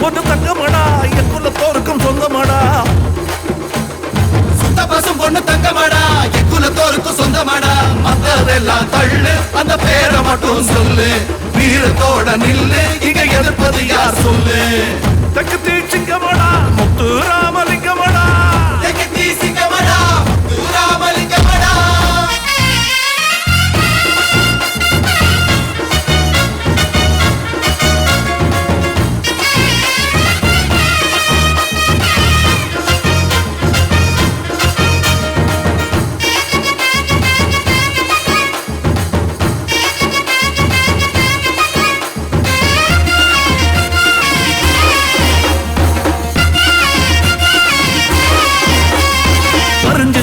பசும் பொண்ணு தங்கமடா என் குலத்தோருக்கும் சொந்தமடா. சுத்த பசும் பொண்ணு தங்கமடா என் குலத்தோருக்கும் சொந்தமடா. மத்ததெல்லாம் தள்ளு அந்த பேரை மட்டும் சொல்லு. வீரத்தோட நில்லு இங்க எதிர்ப்பது யார் சொல்லு. தக்கத்தி சிங்கமடா முத்து ராமலிங்கமடா. தக்கத்தி சிங்கமடா முத்து ராமலிங்கமடா.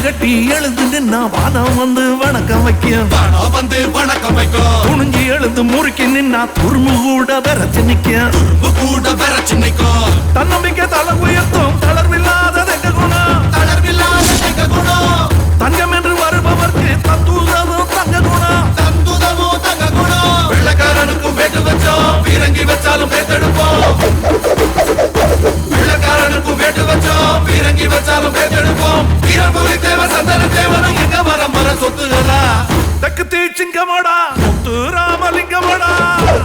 கட்டி எழுந்து நின்னா வானம் வந்து வணக்கம் வைக்கும். வானம் வந்து வணக்கம் வைக்கும். துணிஞ்சு எழுந்து முறுக்கி நின்னா துரும்பு கூட விரைச்சு நிக்கும். துரும்பு கூட விரைச்சு நிக்கும். தன்னம்பிக்கை தலை உயர்த்தும் தளர்வில்லாத எங்க குணம். தளர்வில்லாத எங்க குணம். தங்கம் என்று வருபவர்க்கு தந்துதமும் தங்க குணம். தந்துதமும் தங்க குணம். வெள்ளக்காரனுக்கும் வேட்டு வச்சோம் பீரங்கி வச்சாலும் பேத்தெடுப்போம். வெள்ளக்காரனுக்கும் வேட்டு வச்சோம் பீரங்கி வச்சாலும் பேத்தெடுப்போம். வீரபுரி தேவ சந்தன தேவனும் எங்க மரம் மர சொத்துகளா. தக்கத்தி சிங்கமடா முத்து ராமலிங்கமடா.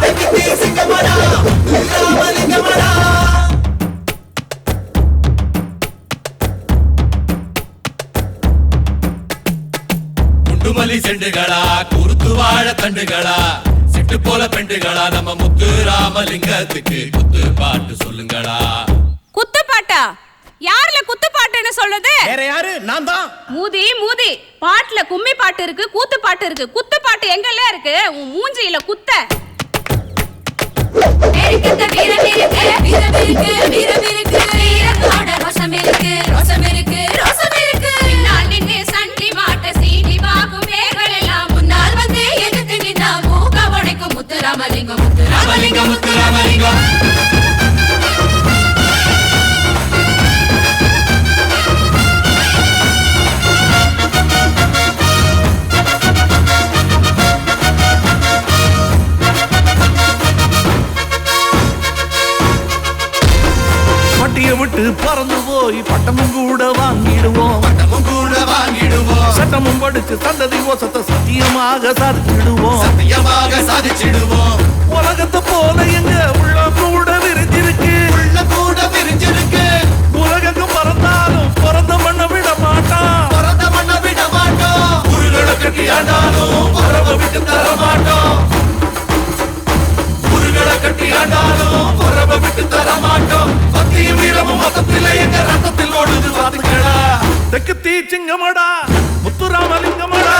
தக்கத்தி சிங்கமடா முத்து ராமலிங்கமடா. குண்டுமல்லி செண்டுகளா குருத்து வாழ தண்டுகளா சிட்டு போல பெண்டுகளா நம்ம முத்து ராமலிங்கத்துக்கு குத்து பாட்டு சொல்லுங்களா. குத்து பாட்டா? யாருல குத்து பாட்டுன்னு சொல்லுது? வேற யாரு? நான் தான். மூதி மூதி, பாட்டுல கும்மி பாட்டு இருக்கு, கூத்து பாட்டு இருக்கு. குத்து பாட்டு எங்கெல்லாம் இருக்கு? உன் மூஞ்சியில குத்த. வீரத்தோட ரோசம் இருக்கு ரோசம் இருக்கு ரோசம் இருக்கு. பின்னால் நின்று சண்டி மாட்ட சீனி பாக்கும் வேர்கள் எல்லாம் முன்னால் வந்து எதிர்த்து நின்னா மூக்க உடைக்கும் முத்து ராமலிங்கம் முத்து ராமலிங்கம் முத்து ராமலிங்கம். விட்டு பறந்து போய் பட்டமும் கூட வாங்கிடுவோம். பட்டமும் கூட வாங்கிடுவோம். சட்டமும் படிச்சு தந்ததி ஓசத்தை சத்தியமாக சாதிச்சிடுவோம். சத்தியமாக சாதிச்சிடுவோம். உலகத்தை போல எங்க உள்ள கூட விரிஞ்சிருக்கு. உள்ள கூட விரிஞ்சிருக்கு. உலகங்கும் பறந்தாலும் பிறந்த மண்ண விட மாட்டான். பிறந்த மண்ண விட மாட்டோம். உருளை கட்டி ஆண்டாலும் உறவை விட்டு தர மாட்டோம். உருளை கட்டி ஆண்டாலும் உறவை விட்டு தர மாட்டோம். பக்தியும் வீரமும் மொத்தத்தில் எங்க ரத்தத்தில் ஓடுது பாத்துக்கடா. தெக்குத்தி சிங்கமடா முத்து ராமலிங்கமடா.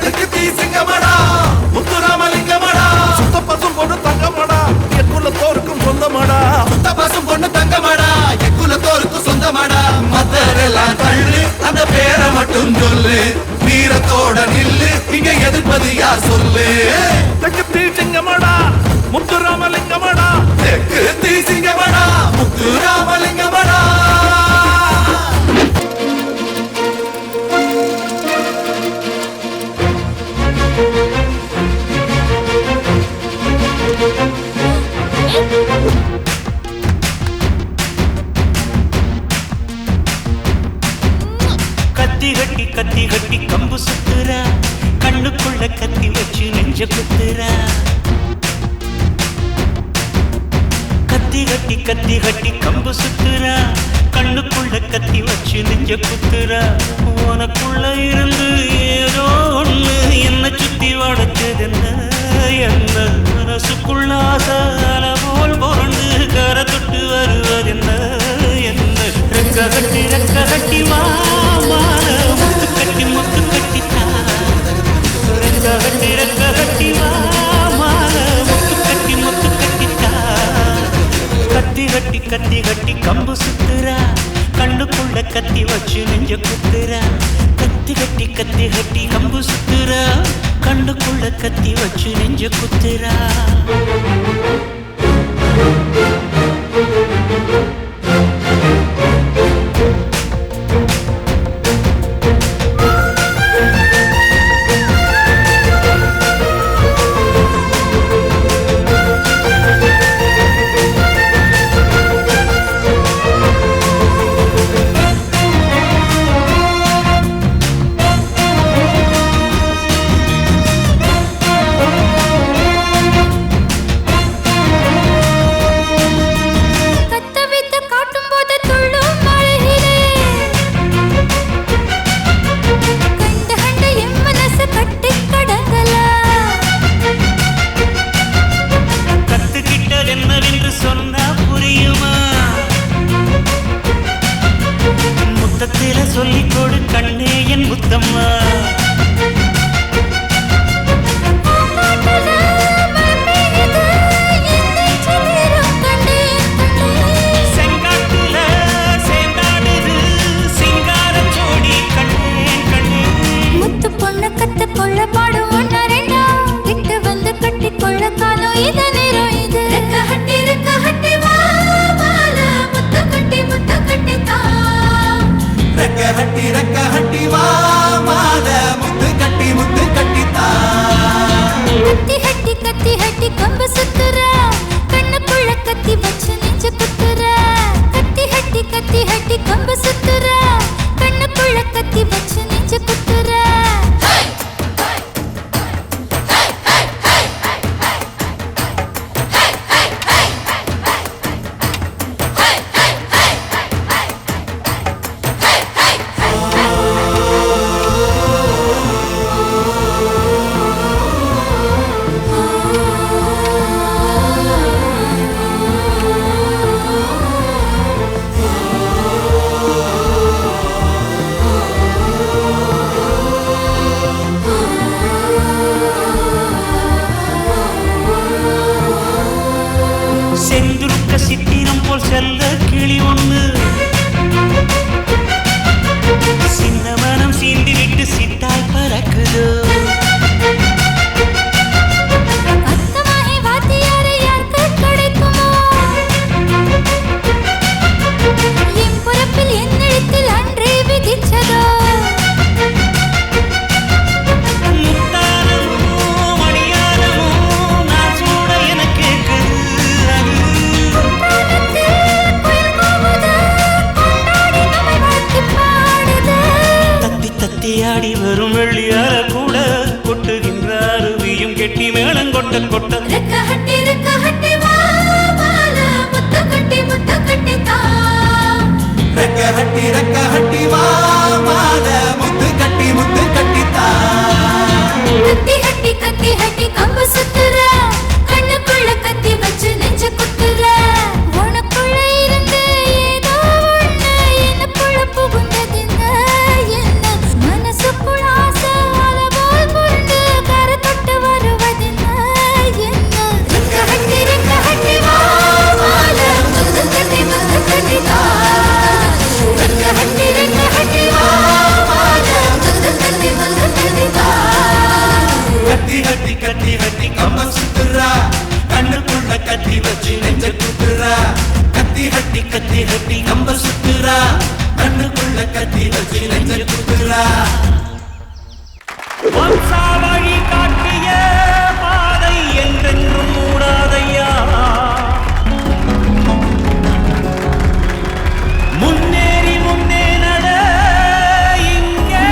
தெக்குத்தி சிங்கமடா முத்து ராமலிங்கமடா. சுத்த பசும் பொண்ணு தங்கமடா என் குலத்தோருக்கும் சொந்தமடா. சுத்த பசும் பொண்ணு தங்கமடா என் குலத்தோருக்கும் சொந்தமடா. மத்தரெல்லாம் தள்ளு அந்த பேரை மட்டும் சொல்லு. வீரத்தோட நில்லு இங்க எதிர்ப்பது யார் சொல்லு. தெக்குத்தி சிங்கமடா முத்து ராமலிங்கமடா. தெக்குத்தி சிங்கமடா முத்து ராமலிங்கமடா. கத்தி கட்டி கம்பு சுத்துறா. கண்ணுக்குள்ள கத்தி வச்சு நெஞ்ச குத்துறா. கத்தி கட்டி கம்பு சுத்துறா. கண்ணுக்குள்ள கத்தி வச்சு நெஞ்ச குத்துறா. உனக்குள்ள இருந்து ஏதோ ஒண்ணு என்ன சுத்தி வளர்ச்சதென்ன. என்ன மனசுக்குள்ள ஆசால போல் போண்டு கரை தொட்டு வருவதென்ன. என்ன ரெக்க கட்டி மாமால முத்து கட்டிட்டா. ரெக்க கட்டி மாமால முத்து கட்டிட்டா. கத்தி கட்டி கம்பு சுத்துறா. கண்ணுக்குள்ள கத்தி வச்சு நெஞ்ச குத்துறா. கத்தி கட்டி கம்பு சுத்துறா. கண்ணுக்குள்ள கத்தி வச்சு நெஞ்ச குத்துறா. இது நேரம் இது ரெக்க ஹட்டி வா மால முத்து கட்டி தா ரெக்க ஹட்டி வா மால முத்து கட்டி தா கத்தி ஹட்டி கம்பு சுத்துற கண்ணுக்குள்ள கத்தி வச்சு நெஞ்சு குத்துற கத்தி ஹட்டி கம்பு சுத்துற கண்ணுக்குள்ள கத்தி வச்சு நெஞ்சு குத்துற செந்துருக்க சித்திரம் போல் செல்ல கிளி ஒண்ணு சின்ன மனம் சீண்டி விட்டு சித்தாய் பறக்குதோ அத்தமாகி வாத்தியாரை யாருக்கு கிடைக்குமோ என் பிறப்பில் என் எழுத்தில் அன்றே விதிச்சதோ ஆடி வரும் வெள்ளியார கூட கொட்டுகின்ற அருவியும் கெட்டி மேளம் கொட்ட ரெக்க ஹட்டி வா மால முத்து கட்டி தா ரெக்க ஹட்டி வா மால முத்து கட்டி தா கத்தி ஹட்டி கம்பு சுத்துற கண்ணுக்குள்ள கத்தி வச்சு நெஞ்சு குத்துற உனக்குள்ள இருந்து ஏதோ ஒண்ணு எனக்குள்ள புகுந்ததுங்க என்ன மனசுக்குள்ள ஆசை அலை போல் புரண்டு கரை தொட்டு வருவதுங்க என்ன ரெக்க ஹட்டி வா மால முத்து கட்டி தா ரெக்க ஹட்டி வா மால முத்து கட்டி தா கத்தி ஹட்டி கம்ப சுத்துறா கண்ணுக்குள்ள கத்தி வச்சு நெஞ்ச குத்துறா கத்தி ஹட்டி கம்ப சுத்துறா கண்ணுக்குள்ள கத்தி வச்சு நெஞ்ச குத்துறா வம்சாவழி காட்டிய பாதை என்றென்றும் மூடாதையா முன்னே நட இங்கே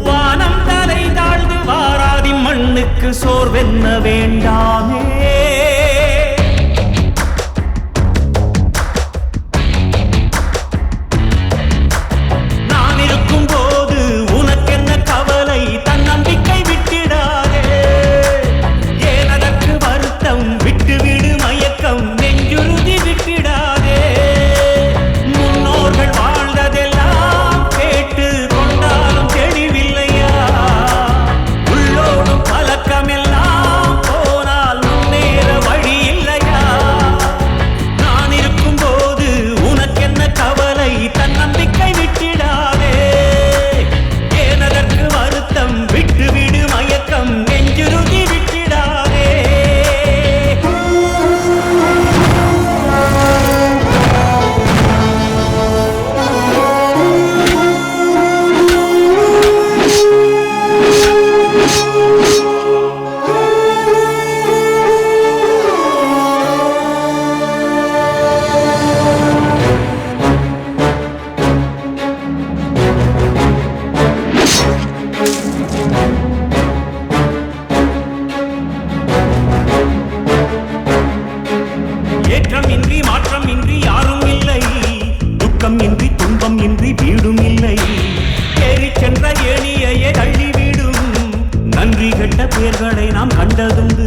வானம் தலை தாழ்ந்து வாராதி மண்ணுக்கு சோர்வென்ன வேண்டாமே பேர்களை நாம் கண்டதுண்டு